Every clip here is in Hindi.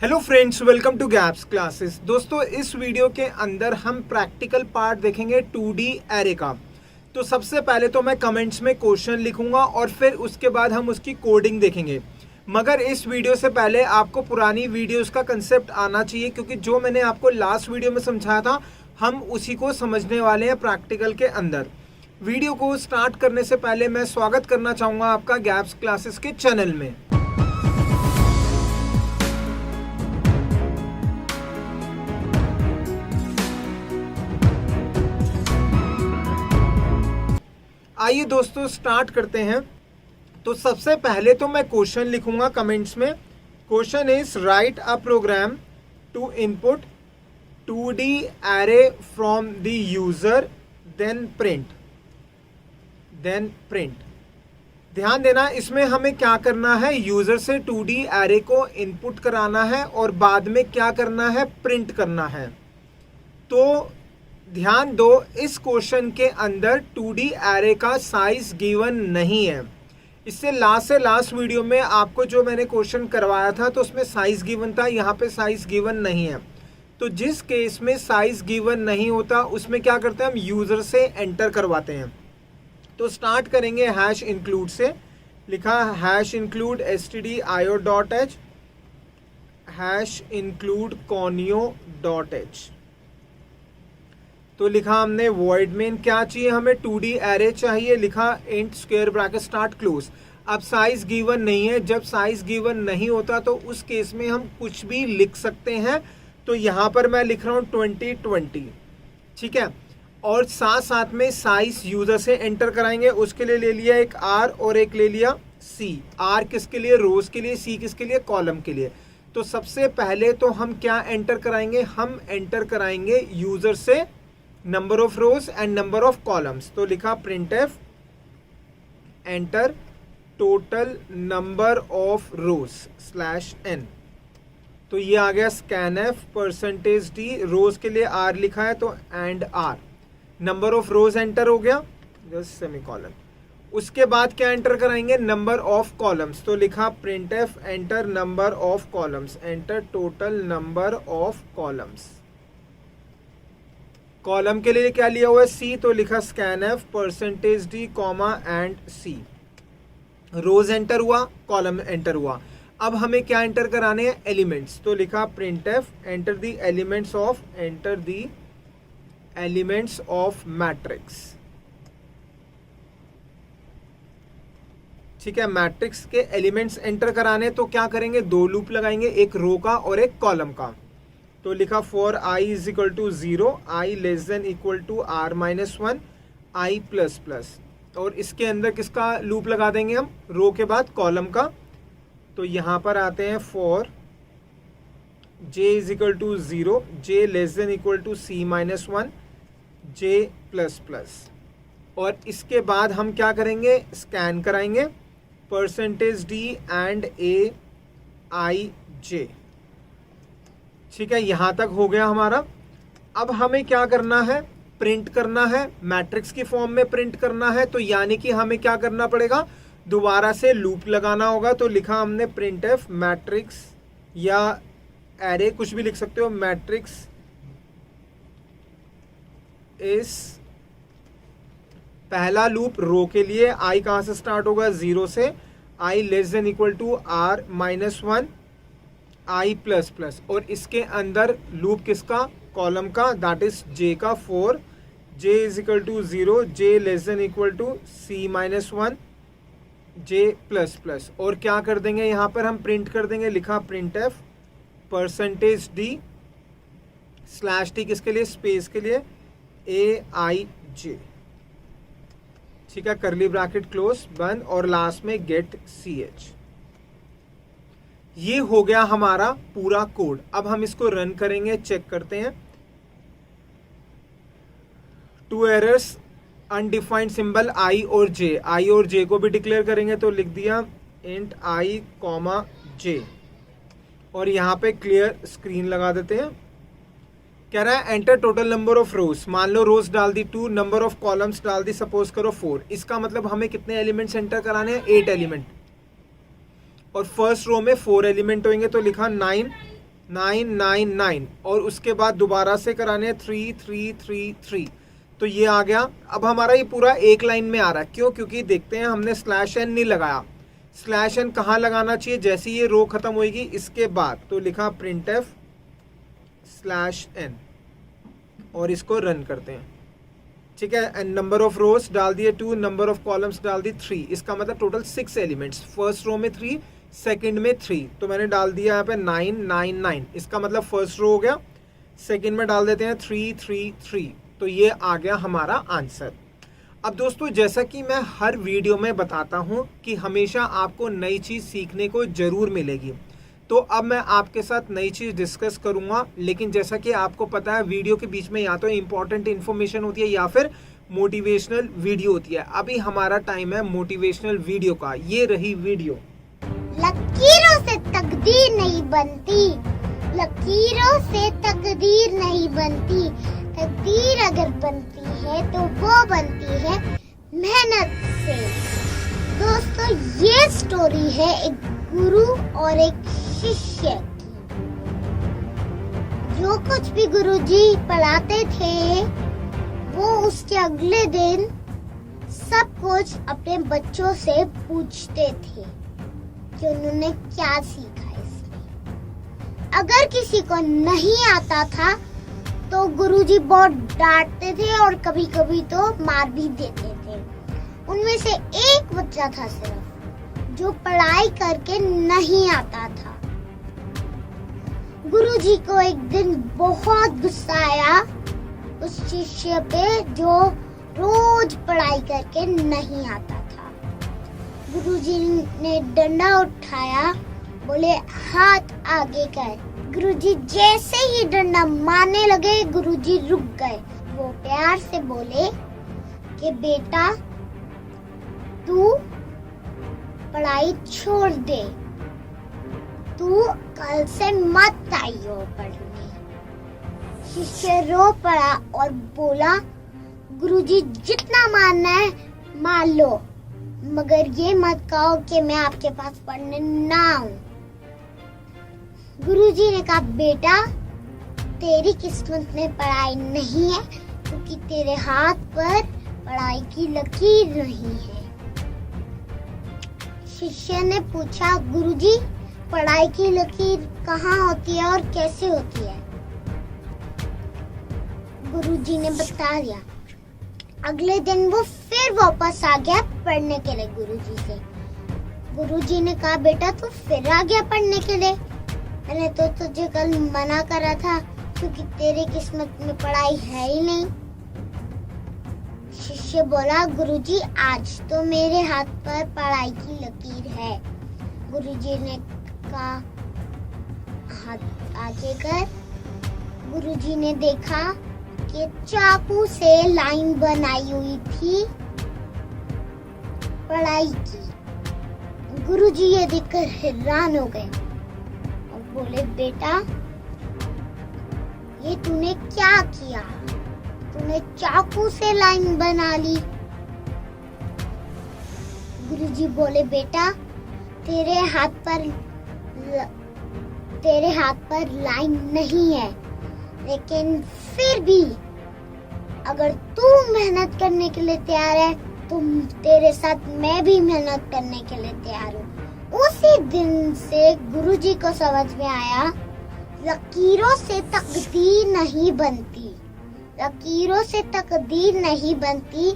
Hello friends, welcome to gaps classes. दोस्तों, इस वीडियो के अंदर हम प्रैक्टिकल पार्ट देखेंगे 2D एरे का। तो सबसे पहले तो मैं कमेंट्स में क्वेश्चन लिखूंगा और फिर उसके बाद हम उसकी कोडिंग देखेंगे। मगर इस वीडियो से पहले आपको पुरानी वीडियोस का कंसेप्ट आना चाहिए, क्योंकि जो मैंने आपको लास्ट वीडियो में समझाया था हम उसी को समझने वाले हैं प्रैक्टिकल के अंदर। वीडियो को स्टार्ट करने से पहले मैं स्वागत करना चाहूँगा आपका गैप्स क्लासेस के चैनल में। आइए दोस्तों स्टार्ट करते हैं। तो सबसे पहले तो मैं क्वेश्चन लिखूंगा कमेंट्स में। Question is write a program to input 2D array from the user then print. ध्यान देना, इसमें हमें क्या करना है, यूजर से 2D एरे को इनपुट कराना है और बाद में क्या करना है, प्रिंट करना है। तो ध्यान दो, इस क्वेश्चन के अंदर 2D एरे का साइज गिवन नहीं है। इससे लास्ट वीडियो में आपको जो मैंने क्वेश्चन करवाया था तो उसमें साइज गिवन था, यहाँ पे साइज गिवन नहीं है। तो जिस केस में साइज गिवन नहीं होता उसमें क्या करते हैं, हम यूजर से एंटर करवाते हैं। तो स्टार्ट करेंगे हैश इंक्लूड से। लिखा hash include stdio.h hash include conio.h। तो लिखा हमने वॉइड मेन क्या चाहिए, हमें 2D एरे चाहिए। लिखा int square bracket start close. अब साइज गिवन नहीं है, जब साइज गिवन नहीं होता तो उस केस में हम कुछ भी लिख सकते हैं। तो यहाँ पर मैं लिख रहा हूँ 2020, ठीक है। और साथ साथ में साइज यूजर से एंटर कराएंगे। उसके लिए ले लिया एक R और एक ले लिया C। R किसके लिए, रोज के लिए, C किसके लिए, कॉलम के लिए। तो सबसे पहले तो हम क्या एंटर कराएंगे, हम एंटर कराएंगे यूजर से number of rose and number of columns. तो लिखा printf enter total number of rose /n। तो ये आ गया scanf %d, रोज के लिए R लिखा है तो and R। Number of rose enter हो गया, जस्ट सेमीकोलन। उसके बाद क्या एंटर कराएंगे, नंबर ऑफ कॉलम्स। तो लिखा printf enter number of columns, enter total number of columns. Column के लिए क्या लिया हुआ है, C। तो लिखा scanf %d and C। Rows enter हुआ, कॉलम एंटर हुआ। अब हमें क्या एंटर कराने हैं, एलिमेंट्स। तो लिखा printf enter the elements of matrix. ठीक है, मैट्रिक्स के एलिमेंट्स एंटर कराने तो क्या करेंगे, दो लूप लगाएंगे, एक रो का और एक कॉलम का। तो लिखा for i is equal to 0, i less than equal to r-1, i plus plus. और इसके अंदर किसका लूप लगा देंगे हम, रो के बाद कॉलम का। तो यहाँ पर आते हैं for j is equal to 0, j less than equal to c-1, j plus plus. और इसके बाद हम क्या करेंगे, स्कैन कराएंगे %d एंड aij। ठीक है, यहां तक हो गया हमारा। अब हमें क्या करना है, प्रिंट करना है, मैट्रिक्स की फॉर्म में प्रिंट करना है। तो यानी कि हमें क्या करना पड़ेगा, दोबारा से लूप लगाना होगा। तो लिखा हमने printf मैट्रिक्स या एरे कुछ भी लिख सकते हो, मैट्रिक्स इस पहला लूप रो के लिए i कहां से स्टार्ट होगा, 0 से, i less than equal to r-1, i plus plus. और इसके अंदर लूप किसका, कॉलम का, दैट इज j का, for j is equal to 0, j less than equal to c-1, j plus plus. और क्या कर देंगे, यहाँ पर हम प्रिंट कर देंगे। लिखा printf %d /t किसके लिए, स्पेस के लिए, aij। ठीक है, करली ब्रैकेट क्लोज बंद और लास्ट में गेट ch। ये हो गया हमारा पूरा कोड। अब हम इसको रन करेंगे, चेक करते हैं। 2 एरर्स, अनडिफाइंड सिंबल i और j को भी डिक्लेयर करेंगे। तो लिख दिया इंट i, j। और यहाँ पे क्लियर स्क्रीन लगा देते हैं। कह रहा है एंटर टोटल नंबर ऑफ रोज। मान लो रोज डाल दी 2, नंबर ऑफ कॉलम्स डाल दी सपोज करो 4। इसका मतलब हमें कितने एलिमेंट्स एंटर कराने हैं, 8 एलिमेंट। और फर्स्ट रो में 4 एलिमेंट होंगे तो लिखा 9 999 और उसके बाद दोबारा से कराने 3333। तो ये आ गया। अब हमारा ये पूरा एक लाइन में आ रहा है, क्यों? क्योंकि देखते हैं हमने /n नहीं लगाया। /n कहाँ लगाना चाहिए? जैसे ये रो खत्म होगी इसके बाद, तो लिखा printf /n और इसको रन करते हैं। ठीक है, एंड नंबर ऑफ रोज डाल दिए 2, नंबर ऑफ कॉलम्स डाल दी 3। इसका मतलब टोटल 6 एलिमेंट्स, फर्स्ट रो में 3, सेकंड में 3। तो मैंने डाल दिया यहाँ पे 999। इसका मतलब फर्स्ट रो हो गया। सेकंड में डाल देते हैं 333। तो ये आ गया हमारा आंसर। अब दोस्तों, जैसा कि मैं हर वीडियो में बताता हूँ कि हमेशा आपको नई चीज़ सीखने को ज़रूर मिलेगी। तो अब मैं आपके साथ नई चीज़ डिस्कस करूँगा, लेकिन जैसा कि आपको पता है वीडियो के बीच में या तो इम्पॉर्टेंट इन्फॉर्मेशन होती है या फिर मोटिवेशनल वीडियो होती है। अभी हमारा टाइम है मोटिवेशनल वीडियो का। ये रही वीडियो। लकीरों से तकदीर नहीं बनती, लकीरों से तकदीर नहीं बनती, तकदीर अगर बनती है तो वो बनती है मेहनत से। दोस्तों, ये स्टोरी है एक गुरु और एक शिष्य की। जो कुछ भी गुरुजी पढ़ाते थे वो उसके अगले दिन सब कुछ अपने बच्चों से पूछते थे कि उन्होंने क्या सीखा इसमें। अगर किसी को नहीं आता था तो गुरुजी बहुत डांटते थे और कभी कभी तो मार भी देते थे। उनमें से एक बच्चा था सिर्फ जो पढ़ाई करके नहीं आता था। गुरुजी को एक दिन बहुत गुस्सा आया उस शिष्य पे जो रोज पढ़ाई करके नहीं आता था। गुरुजी ने डंडा उठाया, बोले हाथ आगे कर। गुरुजी जैसे ही डंडा मारने लगे गुरुजी रुक गए। वो प्यार से बोले कि बेटा तू पढ़ाई छोड़ दे, तू कल से मत आइयो पढ़ने। शिष्य रो पड़ा और बोला गुरुजी जितना मारना है मार लो, मगर ये मत कहो कि मैं आपके पास पढ़ने ना आऊं। गुरुजी ने कहा बेटा तेरी किस्मत में पढ़ाई नहीं है क्योंकि तेरे हाथ पर पढ़ाई की लकीर नहीं है। शिष्य ने पूछा गुरुजी पढ़ाई की लकीर कहाँ होती है और कैसे होती है? गुरुजी ने बता दिया। अगले दिन वो फिर वापस आ गया पढ़ने के लिए गुरुजी से। गुरुजी ने कहा बेटा तू फिर आ गया पढ़ने के लिए, मैंने तो तुझे कल मना करा था क्योंकि तेरी किस्मत में पढ़ाई है ही नहीं। शिष्य बोला गुरुजी आज तो मेरे हाथ पर पढ़ाई की लकीर है। गुरुजी ने कहा हाथ आगे कर। गुरुजी ने देखा कि चाकू से लाइन बनाई हुई थी पढ़ाई की। गुरुजी ये देखकर हैरान हो गए और बोले बेटा ये तूने क्या किया? तूने चाकू से लाइन बना ली। गुरुजी बोले बेटा तेरे हाथ पर लाइन नहीं है, लेकिन फिर भी अगर तू मेहनत करने के लिए तैयार है तो तेरे साथ मैं भी मेहनत करने के लिए तैयार हूँ। उसी दिन से गुरुजी को समझ में आया लकीरों से तकदीर नहीं बनती, लकीरों से तकदीर नहीं बनती,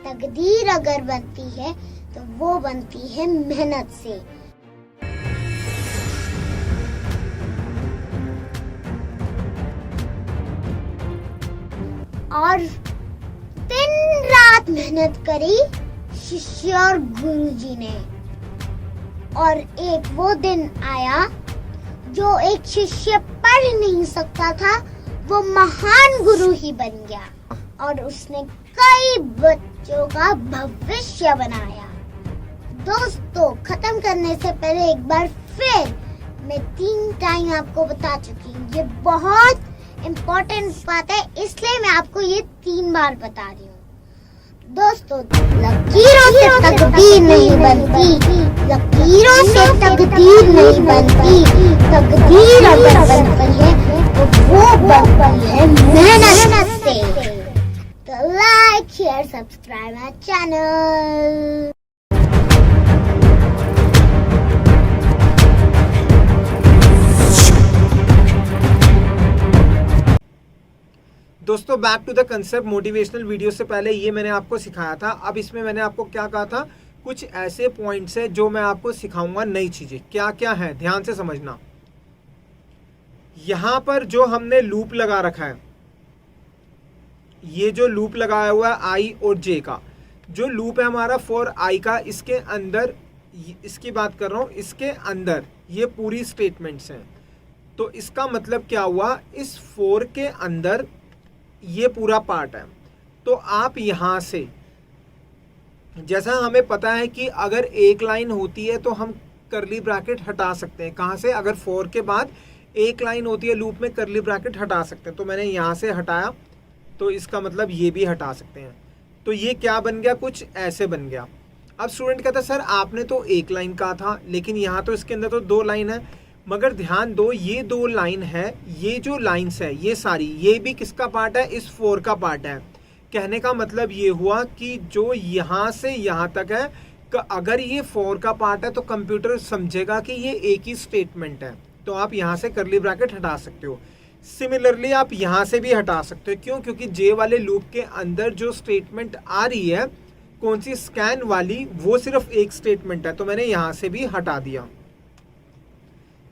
तकदीर अगर बनती है तो वो बनती है मेहनत से। और दिन रात मेहनत करी शिष्य और गुरुजी ने। और एक वो दिन आया जो एक शिष्य पढ़ नहीं सकता था वो महान गुरु ही बन गया और उसने कई बच्चों का भविष्य बनाया। दोस्तों खत्म करने से पहले एक बार फिर मैं 3 टाइम आपको बता चुकी हूँ। ये बहुत इम्पोर्टेंट बात है इसलिए मैं आपको ये 3 बार बता रही हूँ। दोस्तों, लकीरों से तकदीर नहीं बनती, लकीरों से तकदीर नहीं बनती। तकदीर अगर बनती है तो वो बनती है मेहनत से। तो like, share, subscribe my channel. दोस्तों, back to the concept. Motivational video से पहले ये मैंने आपको सिखाया था। अब इसमें मैंने आपको क्या कहा था, कुछ ऐसे पॉइंट्स है जो मैं आपको सिखाऊंगा, नई चीजें क्या क्या है, ध्यान से समझना। यहां पर जो हमने लूप लगा रखा है, ये जो लूप लगाया हुआ है आई और जे का, जो लूप है हमारा फॉर आई का, इसके अंदर, इसकी बात कर रहा हूं, इसके अंदर ये पूरी स्टेटमेंट्स हैं। तो इसका मतलब क्या हुआ, इस फॉर के अंदर ये पूरा पार्ट है। तो आप यहां से, जैसा हमें पता है कि अगर एक लाइन होती है तो हम करली ब्रैकेट हटा सकते हैं। कहां से? अगर फॉर के बाद एक लाइन होती है लूप में, करली ब्रैकेट हटा सकते हैं। तो मैंने यहां से हटाया, तो इसका मतलब ये भी हटा सकते हैं। तो ये क्या बन गया, कुछ ऐसे बन गया। अब स्टूडेंट कहता है सर आपने तो एक लाइन कहा था, लेकिन यहाँ तो इसके अंदर तो 2 लाइन है। मगर ध्यान दो, ये 2 लाइन है, ये जो लाइन्स है ये सारी, ये भी किसका पार्ट है, इस 4 का पार्ट है। कहने का मतलब ये हुआ कि जो यहाँ से यहाँ तक है, अगर ये 4 का पार्ट है तो कंप्यूटर समझेगा कि ये एक ही स्टेटमेंट है। तो आप यहाँ से करली ब्रैकेट हटा सकते हो। सिमिलरली आप यहाँ से भी हटा सकते हो। क्यों? क्योंकि जे वाले लूप के अंदर जो स्टेटमेंट आ रही है, कौन सी, स्कैन वाली, वो सिर्फ एक स्टेटमेंट है। तो मैंने यहाँ से भी हटा दिया।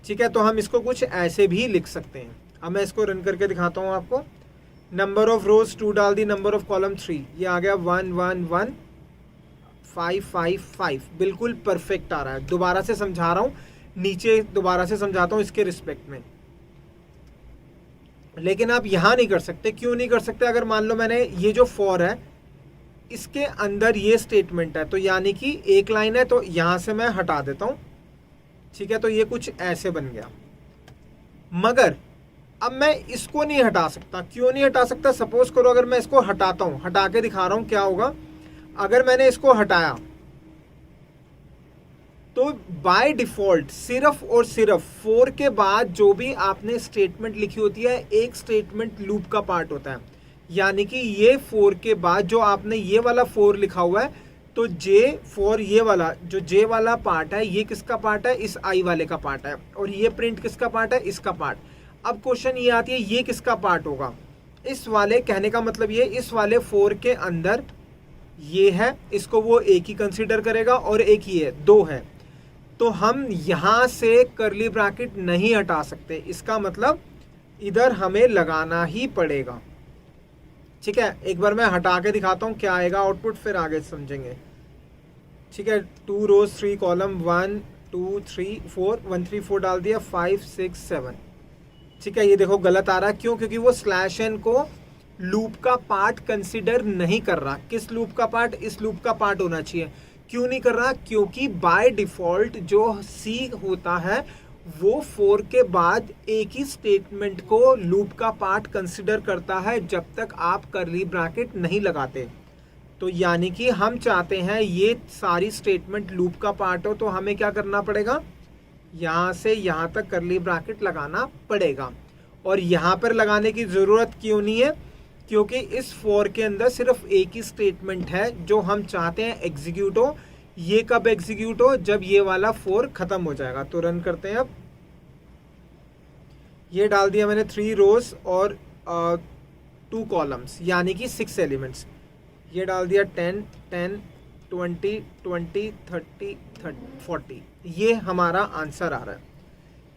ठीक है, तो हम इसको कुछ ऐसे भी लिख सकते हैं। अब मैं इसको रन करके दिखाता हूँ आपको। नंबर ऑफ रोज 2 डाल दी, नंबर ऑफ कॉलम 3, ये आ गया 1 1 1 5 5 5। बिल्कुल परफेक्ट आ रहा है। दोबारा से समझा रहा हूँ, नीचे दोबारा से समझाता हूँ इसके रिस्पेक्ट में। लेकिन आप यहाँ नहीं कर सकते। क्यों नहीं कर सकते? अगर मान लो मैंने ये जो 4 है, इसके अंदर ये स्टेटमेंट है, तो यानी कि एक लाइन है, तो यहाँ से मैं हटा देता हूँ। ठीक है, तो ये कुछ ऐसे बन गया। मगर अब मैं इसको नहीं हटा सकता। क्यों नहीं हटा सकता? सपोज करो अगर मैं इसको हटाता हूं, हटा के दिखा रहा हूं क्या होगा। अगर मैंने इसको हटाया तो बाय डिफॉल्ट सिर्फ और सिर्फ 4 के बाद जो भी आपने स्टेटमेंट लिखी होती है, एक स्टेटमेंट लूप का पार्ट होता है। यानी कि ये 4 के बाद जो आपने ये वाला 4 लिखा हुआ है, तो J4, ये वाला जो J वाला पार्ट है, ये किसका पार्ट है, इस I वाले का पार्ट है। और ये प्रिंट किसका पार्ट है, इसका पार्ट। अब क्वेश्चन ये आती है, ये किसका पार्ट होगा, इस वाले। कहने का मतलब ये, इस वाले 4 के अंदर ये है, इसको वो एक ही कंसीडर करेगा, और एक ही है, 2 है। तो हम यहां से करली ब्रैकेट नहीं हटा सकते। इसका मतलब इधर हमें लगाना ही पड़ेगा। ठीक है, एक बार मैं हटा के दिखाता हूँ क्या आएगा आउटपुट, फिर आगे समझेंगे। ठीक है, 2 रोज 3 कॉलम, 1 2 3 4, 1 3 4 डाल दिया, 5 6 7। ठीक है, ये देखो गलत आ रहा है। क्यों? क्योंकि वो /n को लूप का पार्ट कंसिडर नहीं कर रहा। किस लूप का पार्ट? इस लूप का पार्ट होना चाहिए। क्यों नहीं कर रहा? क्योंकि बाय डिफॉल्ट जो C होता है, वो 4 के बाद एक ही स्टेटमेंट को लूप का पार्ट कंसिडर करता है, जब तक आप करली ब्रैकेट नहीं लगाते। तो यानी कि हम चाहते हैं ये सारी स्टेटमेंट लूप का पार्ट हो, तो हमें क्या करना पड़ेगा, यहाँ से यहाँ तक करली ब्रैकेट लगाना पड़ेगा। और यहाँ पर लगाने की ज़रूरत क्यों नहीं है? क्योंकि इस 4 के अंदर सिर्फ एक ही स्टेटमेंट है जो हम चाहते हैं एग्जीक्यूट हो। ये कब एग्जीक्यूट हो? जब ये वाला 4 खत्म हो जाएगा। तो रन करते हैं। अब ये डाल दिया मैंने 3 रोज और 2 कॉलम्स, यानी कि 6 एलिमेंट्स। ये डाल दिया 10 10 20 20 30 40। ये हमारा आंसर आ रहा है।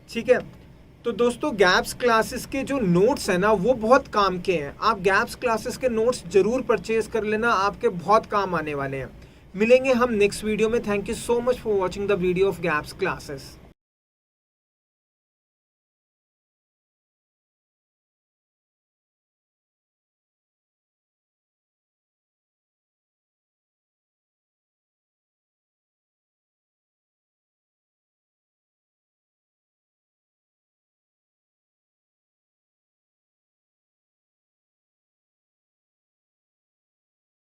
ठीक है, तो दोस्तों गैप्स क्लासेस के जो नोट्स हैं ना, वो बहुत काम के हैं। आप गैप्स क्लासेस के नोट्स जरूर परचेज कर लेना, आपके बहुत काम आने वाले हैं। मिलेंगे हम नेक्स्ट वीडियो में। Thank you so much for watching the video of gaps classes.